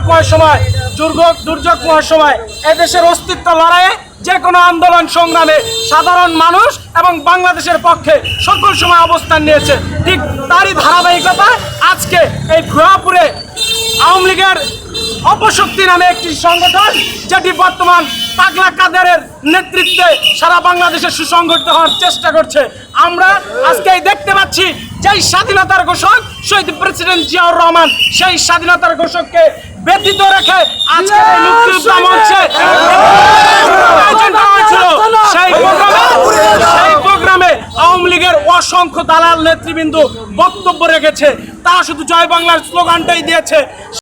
সংকটময় সময়, দুর্যোগময় সময় এদেশের অস্তিত্ব লড়াইয়ে যে কোনো আন্দোলন সংগ্রামে সাধারণ মানুষ এবং বাংলাদেশের পক্ষে সকল সময় অবস্থান নিয়েছে। ঠিক তারই ধারাবাহিকতা আজকে এই ভুয়াপুরে আওয়ামী লীগের অপশক্তি নামে একটি সংগঠন, যেটি বর্তমান পাগলা কাদেরের নেতৃত্বে সারা বাংলাদেশে সুসংগঠিত হওয়ার চেষ্টা করছে। আমরা আজকেই দেখতে পাচ্ছি যেই স্বাধীনতার ঘোষক শহীদ প্রেসিডেন্ট জিয়াউর রহমান, সেই স্বাধীনতার ঘোষককে ব্যতীত রেখে আজকে এই মুক্তিযোদ্ধা মঞ্চে আয়োজন করা হয়েছিল। সেই প্রোগ্রামে আওয়ামী লীগের অসংখ্য দালাল নেতৃবৃন্দ বক্তব্য রেখেছে। তারা শুধু জয় বাংলার স্লোগানটাই দিয়েছে।